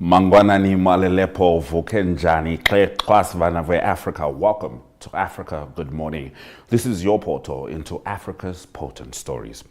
Mangwanani malelepo vukenjani class vanave Africa. Welcome to Africa Good Morning. This is your portal into Africa's potent stories.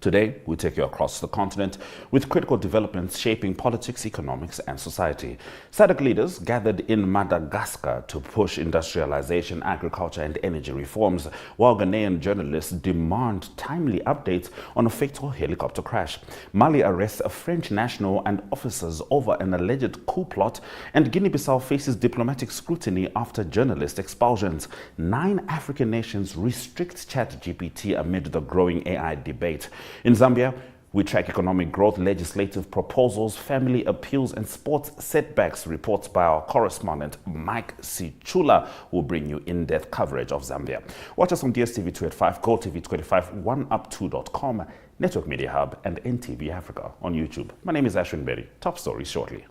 Today, we take you across the continent with critical developments shaping politics, economics, and society. SADC leaders gathered in Madagascar to push industrialization, agriculture, and energy reforms, while Ghanaian journalists demand timely updates on a fatal helicopter crash. Mali arrests a French national and officers over an alleged coup plot, and Guinea-Bissau faces diplomatic scrutiny after journalist expulsions. 9 African nations restrict ChatGPT amid the growing AI debate. In Zambia, we track economic growth, legislative proposals, family appeals, and sports setbacks. Reports by our correspondent Mike Sichula will bring you in-depth coverage of Zambia. Watch us on DSTV 285, GOTV 25, 1up2.com, Network Media Hub, and NTV Africa on YouTube. My name is Ashwin Berry. Top stories shortly.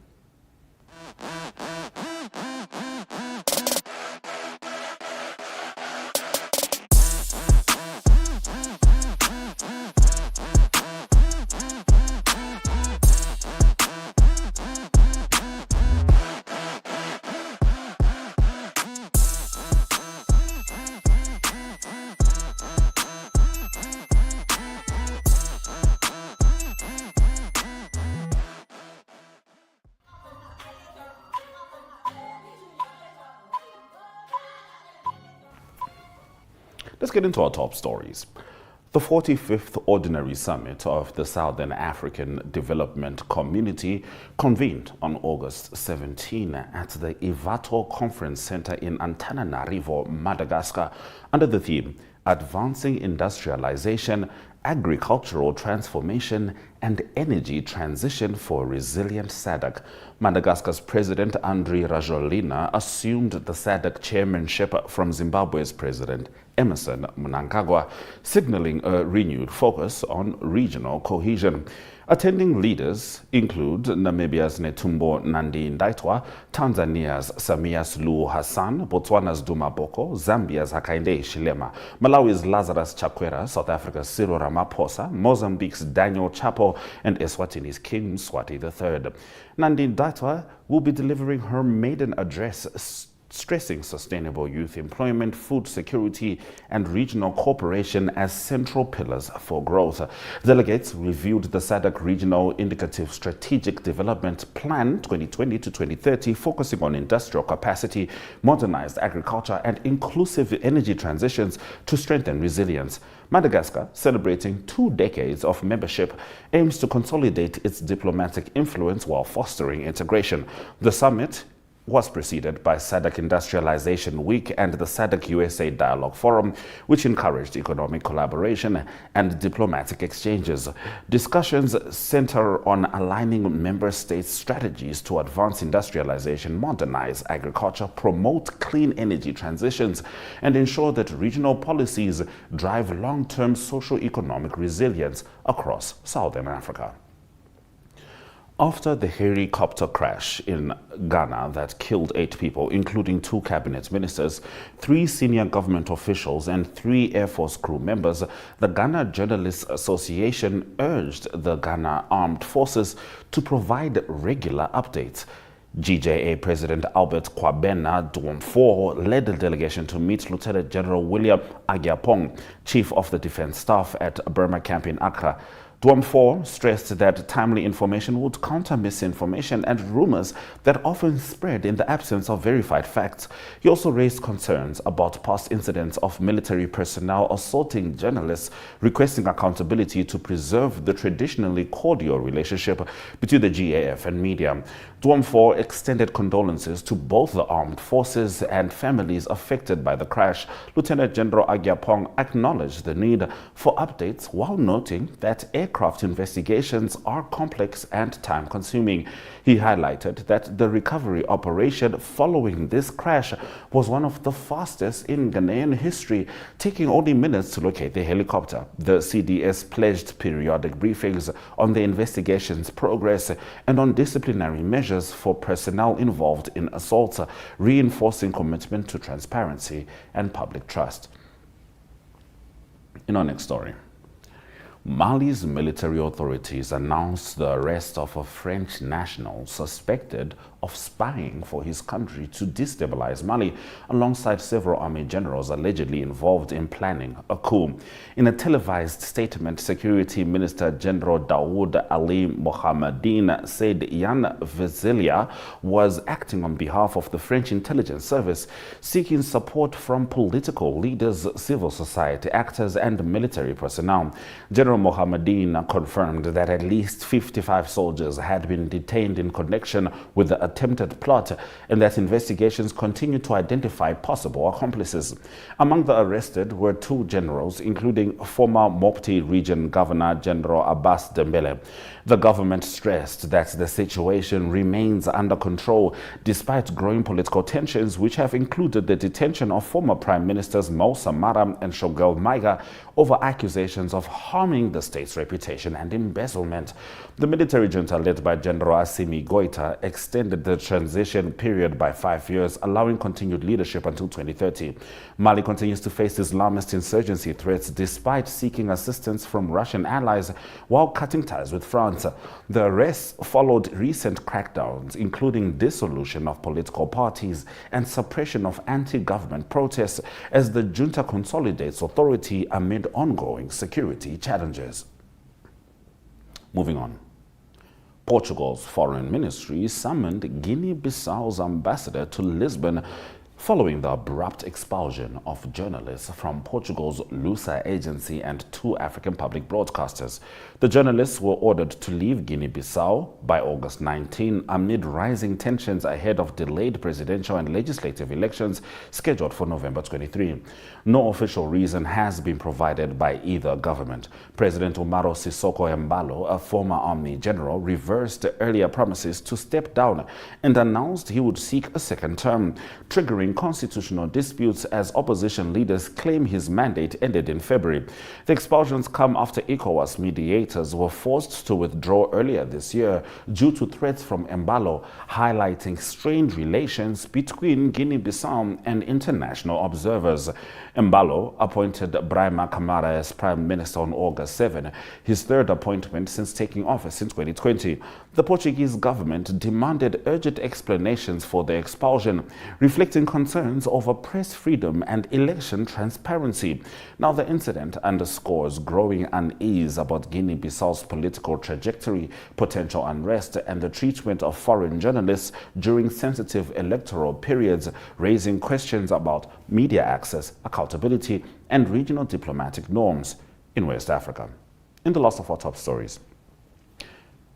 Let's get into our top stories. The 45th Ordinary Summit of the Southern African Development Community convened on August 17 at the Ivato Conference Center in Antananarivo, Madagascar, under the theme Advancing Industrialization, Agricultural Transformation, and Energy Transition for Resilient SADC. Madagascar's President Andry Rajoelina assumed the SADC chairmanship from Zimbabwe's President Emmerson Mnangagwa, signaling a renewed focus on regional cohesion. Attending leaders include Namibia's Netumbo Nandi-Ndaitwah, Tanzania's Samia Suluhu Hassan, Botswana's Duma Boko, Zambia's Hakainde Hichilema, Malawi's Lazarus Chakwera, South Africa's Cyril Ramaphosa, Mozambique's Daniel Chapo, and Eswatini's King Mswati III. Nandi-Ndaitwah will be delivering her maiden address, stressing sustainable youth employment, food security, and regional cooperation as central pillars for growth. Delegates reviewed the SADC Regional Indicative Strategic Development Plan 2020 to 2030, focusing on industrial capacity, modernized agriculture, and inclusive energy transitions to strengthen resilience. Madagascar, celebrating 2 decades of membership, aims to consolidate its diplomatic influence while fostering integration. The summit was preceded by SADC Industrialization Week and the SADC USA Dialogue Forum, which encouraged economic collaboration and diplomatic exchanges. Discussions center on aligning member states' strategies to advance industrialization, modernize agriculture, promote clean energy transitions, and ensure that regional policies drive long-term socio-economic resilience across Southern Africa. After the helicopter crash in Ghana that killed 8 people, including 2 cabinet ministers, 3 senior government officials, and 3 Air Force crew members, the Ghana Journalists Association urged the Ghana Armed Forces to provide regular updates. GJA President Albert Kwabena Dwomfor led the delegation to meet Lieutenant General William Agyapong, Chief of the Defense Staff at Burma Camp in Accra. Dwomfor stressed that timely information would counter misinformation and rumors that often spread in the absence of verified facts. He also raised concerns about past incidents of military personnel assaulting journalists, requesting accountability to preserve the traditionally cordial relationship between the GAF and media. Dwomfor extended condolences to both the armed forces and families affected by the crash. Lieutenant General Agyapong acknowledged the need for updates while noting that aircraft investigations are complex and time-consuming. He highlighted that the recovery operation following this crash was one of the fastest in Ghanaian history, taking only minutes to locate the helicopter. The CDS pledged periodic briefings on the investigation's progress and on disciplinary measures for personnel involved in assaults, reinforcing commitment to transparency and public trust. In our next story, Mali's military authorities announced the arrest of a French national suspected of spying for his country to destabilize Mali, alongside several army generals allegedly involved in planning a coup. In a televised statement, Security Minister General Daoud Ali Mohamedine said Jan Vezelia was acting on behalf of the French intelligence service, seeking support from political leaders, civil society actors, and military personnel. General Mohamedine confirmed that at least 55 soldiers had been detained in connection with the attempted plot and that investigations continue to identify possible accomplices. Among the arrested were 2 generals, including former Mopti region Governor General Abbas Dembele. The government stressed that the situation remains under control despite growing political tensions, which have included the detention of former Prime Ministers Moussa Mara and Shogel Maiga over accusations of harming the state's reputation and embezzlement. The military junta led by General Assimi Goita extended the transition period by 5 years, allowing continued leadership until 2030. Mali continues to face Islamist insurgency threats despite seeking assistance from Russian allies while cutting ties with France. The arrests followed recent crackdowns, including dissolution of political parties and suppression of anti-government protests, as the junta consolidates authority amid ongoing security challenges. Moving on. Portugal's foreign ministry summoned Guinea-Bissau's ambassador to Lisbon following the abrupt expulsion of journalists from Portugal's Lusa agency and 2 African public broadcasters. The journalists were ordered to leave Guinea-Bissau by August 19 amid rising tensions ahead of delayed presidential and legislative elections scheduled for November 23. No official reason has been provided by either government. President Umaro Sissoco Embalo, a former army general, reversed earlier promises to step down and announced he would seek a second term, triggering constitutional disputes as opposition leaders claim his mandate ended in February. The expulsions come after ECOWAS mediators were forced to withdraw earlier this year due to threats from Embalo, highlighting strained relations between Guinea-Bissau and international observers. Embalo appointed Brahima Camara as Prime Minister on August 7, his 3rd appointment since taking office in 2020. The Portuguese government demanded urgent explanations for the expulsion, reflecting concerns over press freedom and election transparency. Now, the incident underscores growing unease about Guinea-Bissau's political trajectory, potential unrest, and the treatment of foreign journalists during sensitive electoral periods, raising questions about media access, accountability, and regional diplomatic norms in West Africa. In the last of our top stories,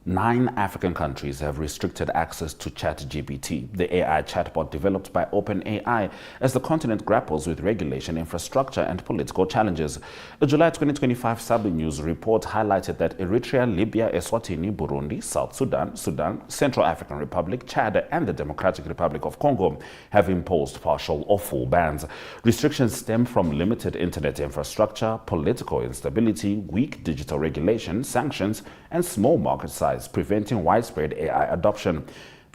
9 African countries have restricted access to ChatGPT, the AI chatbot developed by OpenAI, as the continent grapples with regulation, infrastructure, and political challenges. A July 2025 Sabi News report highlighted that Eritrea, Libya, Eswatini, Burundi, South Sudan, Central African Republic, Chad, and the Democratic Republic of Congo have imposed partial or full bans. Restrictions stem from limited internet infrastructure, political instability, weak digital regulation, sanctions, and small market size, preventing widespread AI adoption.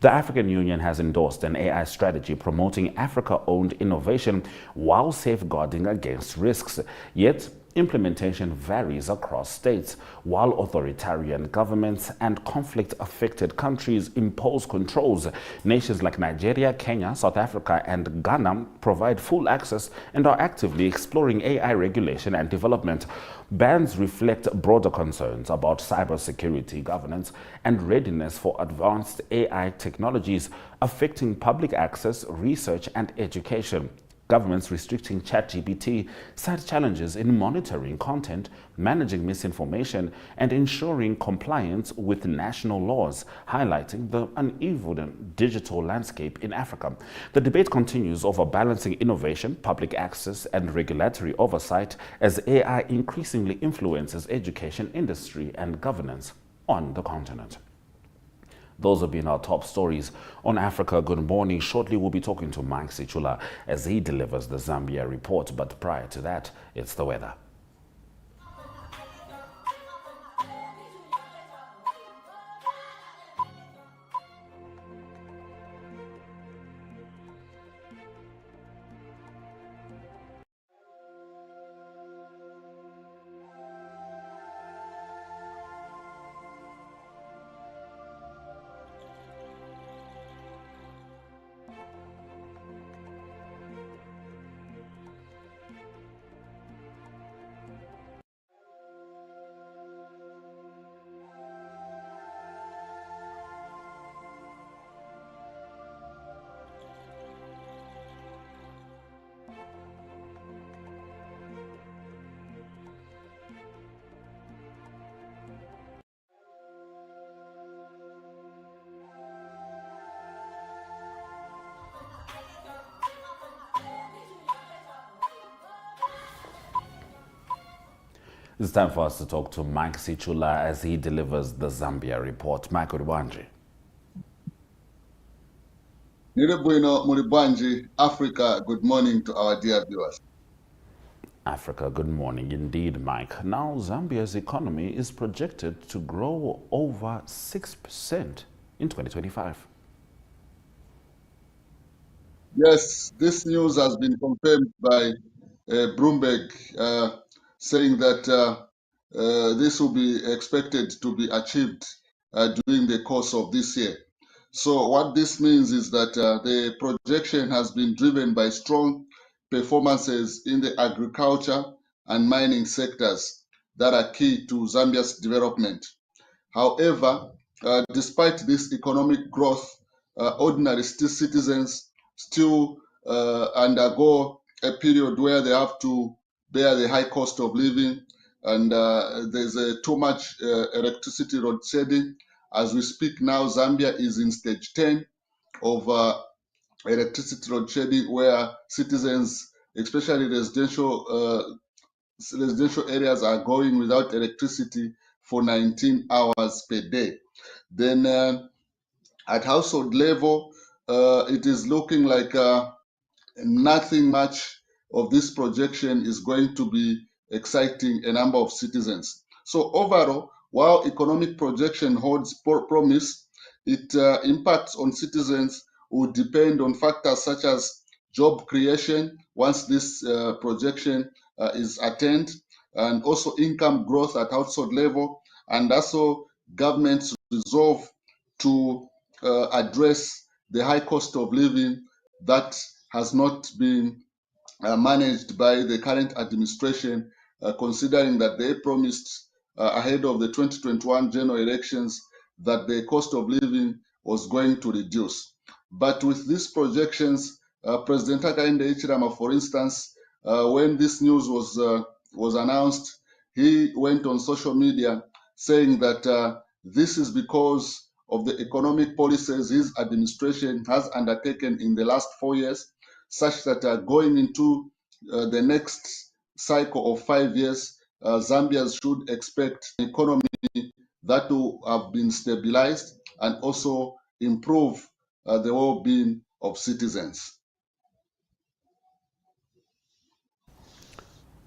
The African Union has endorsed an AI strategy promoting Africa-owned innovation while safeguarding against risks. Yet, implementation varies across states. While authoritarian governments and conflict-affected countries impose controls, nations like Nigeria, Kenya, South Africa, and Ghana provide full access and are actively exploring AI regulation and development. Bans reflect broader concerns about cybersecurity, governance, and readiness for advanced AI technologies affecting public access, research, and education. Governments restricting ChatGPT cite challenges in monitoring content, managing misinformation, and ensuring compliance with national laws, highlighting the uneven digital landscape in Africa. The debate continues over balancing innovation, public access, and regulatory oversight as AI increasingly influences education, industry, and governance on the continent. Those have been our top stories on Africa Good Morning. Shortly, we'll be talking to Mike Sichula as he delivers the Zambia report. But prior to that, it's the weather. It's time for us to talk to Mike Sichula as he delivers the Zambia report. Mike Odwanji. Nirebuino Muribanji, Africa, good morning to our dear viewers. Africa, good morning indeed, Mike. Now, Zambia's economy is projected to grow over 6% in 2025. Yes, this news has been confirmed by Bloomberg, saying that this will be expected to be achieved during the course of this year. So what this means is that the projection has been driven by strong performances in the agriculture and mining sectors that are key to Zambia's development. However, despite this economic growth, ordinary citizens still undergo a period where they have to bear the high cost of living, and there's too much electricity load shedding. As we speak now, Zambia is in stage 10 of electricity load shedding, where citizens, especially residential areas, are going without electricity for 19 hours per day. Then at household level, it is looking like nothing much of this projection is going to be exciting a number of citizens. So overall, while economic projection holds promise, it impacts on citizens will depend on factors such as job creation once this projection is attained, and also income growth at household level, and also government's resolve to address the high cost of living that has not been managed by the current administration, considering that they promised ahead of the 2021 general elections that the cost of living was going to reduce. But with these projections, President Nandi-Ndaitwah, for instance, when this news was announced, he went on social media saying that this is because of the economic policies his administration has undertaken in the last 4 years, such that going into the next cycle of 5 years, Zambia should expect an economy that will have been stabilized and also improve the well-being of citizens.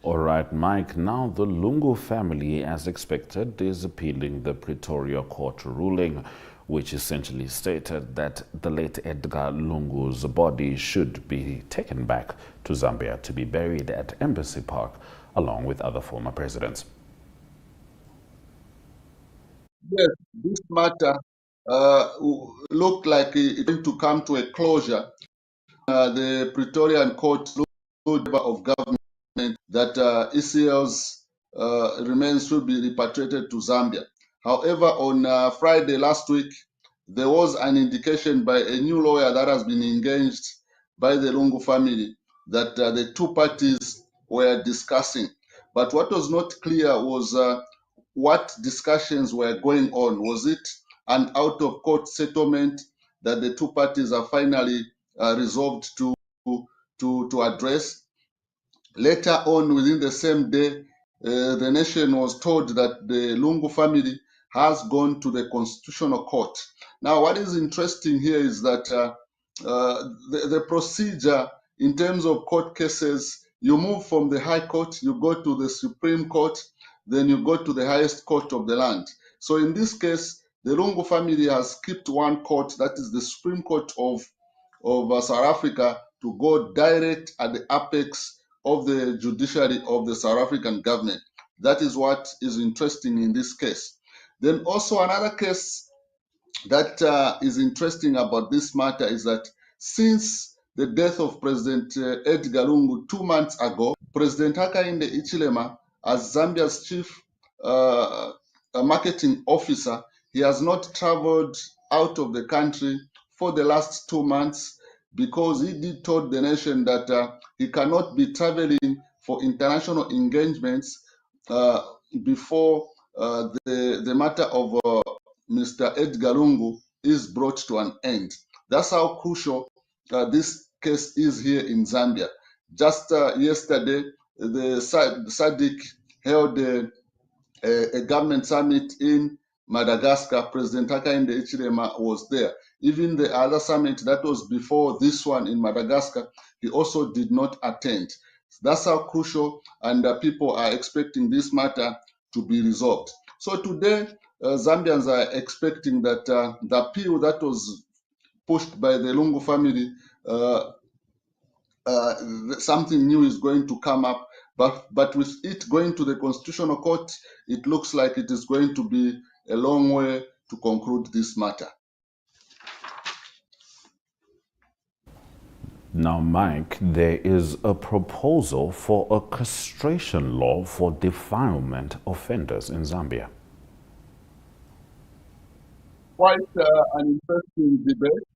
All right, Mike. Now, the Lungu family, as expected, is appealing the Pretoria court ruling, which essentially stated that the late Edgar Lungu's body should be taken back to Zambia to be buried at Embassy Park, along with other former presidents. Yes, this matter looked like it's going to come to a closure. The Praetorian court looked of government that ECL's remains should be repatriated to Zambia. However, on Friday last week, there was an indication by a new lawyer that has been engaged by the Lungu family that the two parties were discussing. But what was not clear was what discussions were going on. Was it an out-of-court settlement that the two parties are finally resolved to address? Later on, within the same day, the nation was told that the Lungu family has gone to the Constitutional Court. Now, what is interesting here is that the procedure in terms of court cases, you move from the High Court, you go to the Supreme Court, then you go to the highest court of the land. So in this case, the Lungu family has skipped one court, that is the Supreme Court of South Africa, to go direct at the apex of the judiciary of the South African government. That is what is interesting in this case. Then also another case that is interesting about this matter is that since the death of President Edgar Lungu 2 months ago, President Hakainde Hichilema, as Zambia's chief marketing officer, he has not traveled out of the country for the last 2 months because he did told the nation that he cannot be traveling for international engagements before the matter of Mr. Edgar Lungu is brought to an end. That's how crucial this case is here in Zambia. Just yesterday, the SADC held a government summit in Madagascar. President Hakainde Hichilema was there. Even the other summit that was before this one in Madagascar, he also did not attend. That's how crucial, and people are expecting this matter to be resolved. So today, Zambians are expecting that the appeal that was pushed by the Lungu family, something new is going to come up. But with it going to the Constitutional Court, it looks like it is going to be a long way to conclude this matter. Now, Mike, there is a proposal for a castration law for defilement offenders in Zambia. Quite an interesting debate,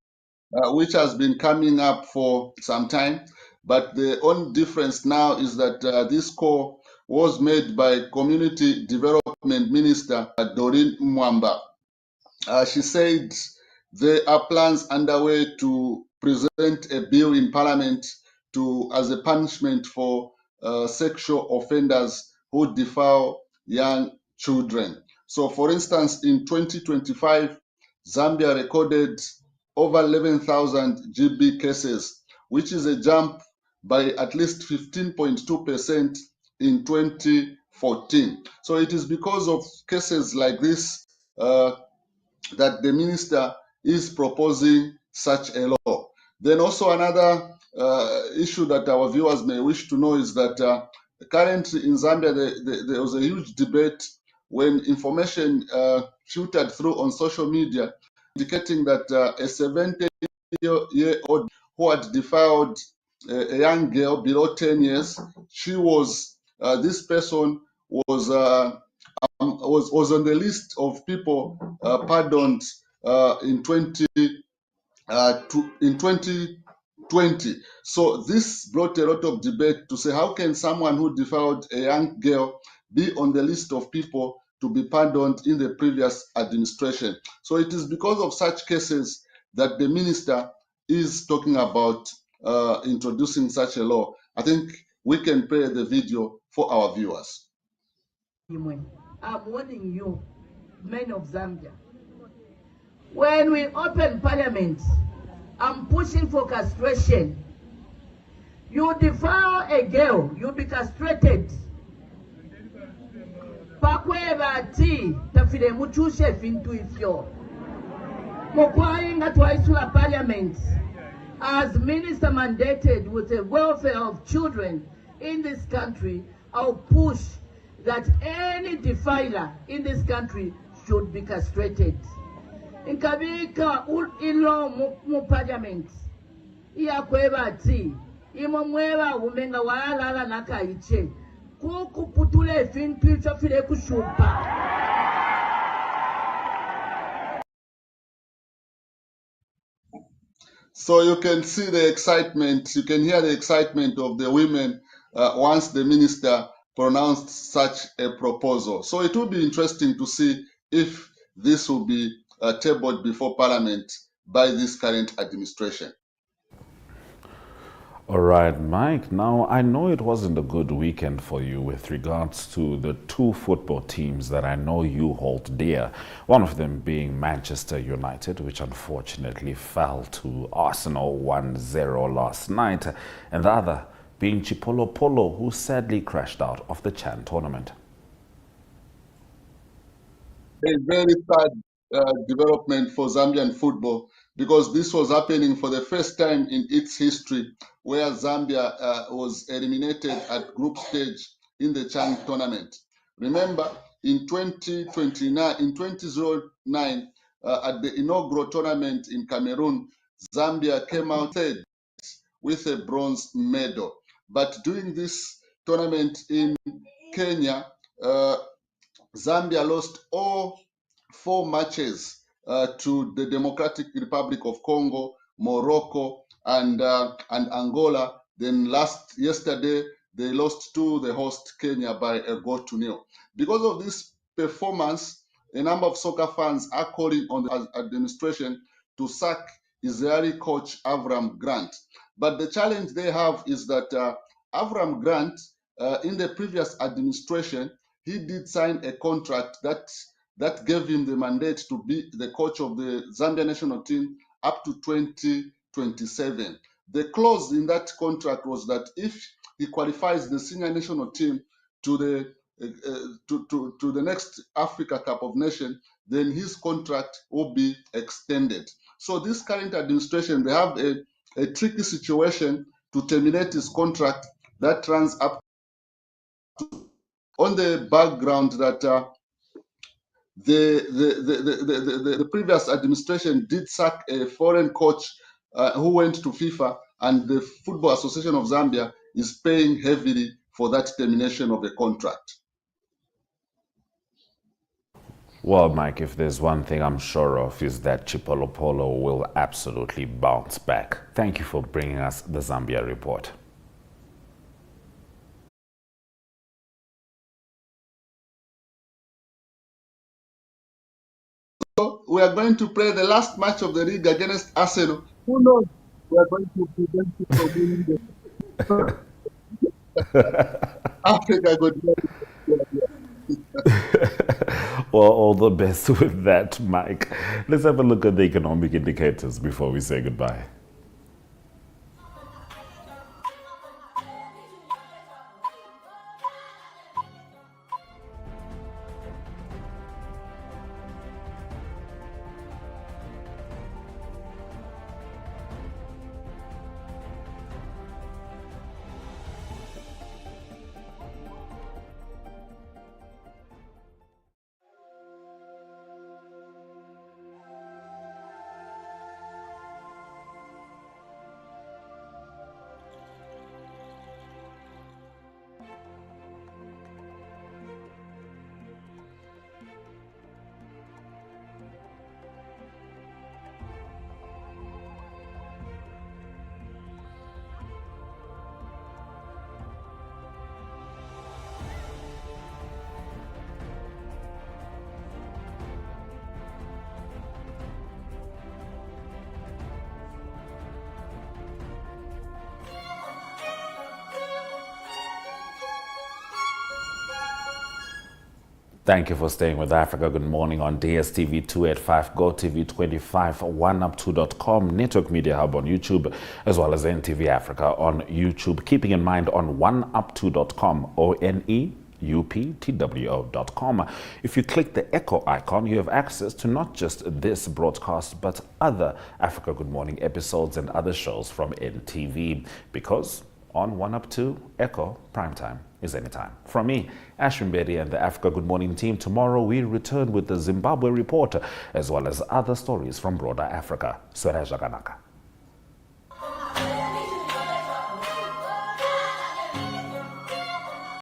which has been coming up for some time. But the only difference now is that this call was made by Community Development Minister Doreen Mwamba. She said there are plans underway to present a bill in Parliament as a punishment for sexual offenders who defile young children. So, for instance, in 2025, Zambia recorded over 11,000 GB cases, which is a jump by at least 15.2% in 2014. So it is because of cases like this that the minister is proposing such a law. Then also another issue that our viewers may wish to know is that currently in Zambia, there was a huge debate when information filtered through on social media indicating that a 70-year-old who had defiled a young girl below 10 years, this person was on the list of people pardoned in 2020. So this brought a lot of debate to say, how can someone who defiled a young girl be on the list of people to be pardoned in the previous administration? So it is because of such cases that the minister is talking about introducing such a law. I think we can play the video for our viewers. I'm warning you, men of Zambia. When we open parliament, I'm pushing for castration. You defile a girl, you'll be castrated. Pakweba ti tafile muchushe fintu ifyo. Mokwayi ngatwaisula parliament as minister mandated with the welfare of children in this country. I'll push that any defiler in this country should be castrated. In Kabika ilo mu parliament, iya kweba ati, imo mwewa umenga walala nakaiche, kuku putule fintu chafile kushupa. So you can see the excitement, you can hear the excitement of the women once the minister pronounced such a proposal. So it will be interesting to see if this will be tabled before Parliament by this current administration. All right, Mike. Now, I know it wasn't a good weekend for you with regards to the two football teams that I know you hold dear. One of them being Manchester United, which unfortunately fell to Arsenal 1-0 last night, and the other being Chipolo Polo, who sadly crashed out of the Chan tournament. A very sad development for Zambian football, because this was happening for the first time in its history, where Zambia was eliminated at group stage in the Chan tournament. Remember, in 2009, at the inaugural tournament in Cameroon, Zambia came out third with a bronze medal. But during this tournament in Kenya, Zambia lost all 4 matches to the Democratic Republic of Congo, Morocco, and Angola. Then yesterday, they lost to the host Kenya by a goal to nil. Because of this performance, a number of soccer fans are calling on the administration to sack Israeli coach Avram Grant. But the challenge they have is that Avram Grant, in the previous administration, he did sign a contract that gave him the mandate to be the coach of the Zambia national team up to 2027. The clause in that contract was that if he qualifies the senior national team to the to the next Africa Cup of Nations, then his contract will be extended. So this current administration, they have a tricky situation to terminate his contract that runs up on the background that the previous administration did sack a foreign coach who went to FIFA, and the Football Association of Zambia is paying heavily for that termination of the contract. Well, Mike, if there's one thing I'm sure of is that Chipolopolo will absolutely bounce back. Thank you for bringing us the Zambia report. So we are going to play the last match of the league against Arsenal. Who knows? We are going to prevent you from winning the Africa GOTV. Well, all the best with that, Mike. Let's have a look at the economic indicators before we say goodbye. Thank you for staying with Africa Good Morning on DSTV 285, GOTV 25, 1up2.com, Network Media Hub on YouTube, as well as NTV Africa on YouTube. Keeping in mind on 1up2.com, ONEUPTWO.com. If you click the echo icon, you have access to not just this broadcast, but other Africa Good Morning episodes and other shows from NTV, because on 1up2, Echo Primetime is anytime. From me, Ashwin Bedi and the Africa Good Morning team, tomorrow we return with the Zimbabwe report, as well as other stories from broader Africa. Swera Jaganaka.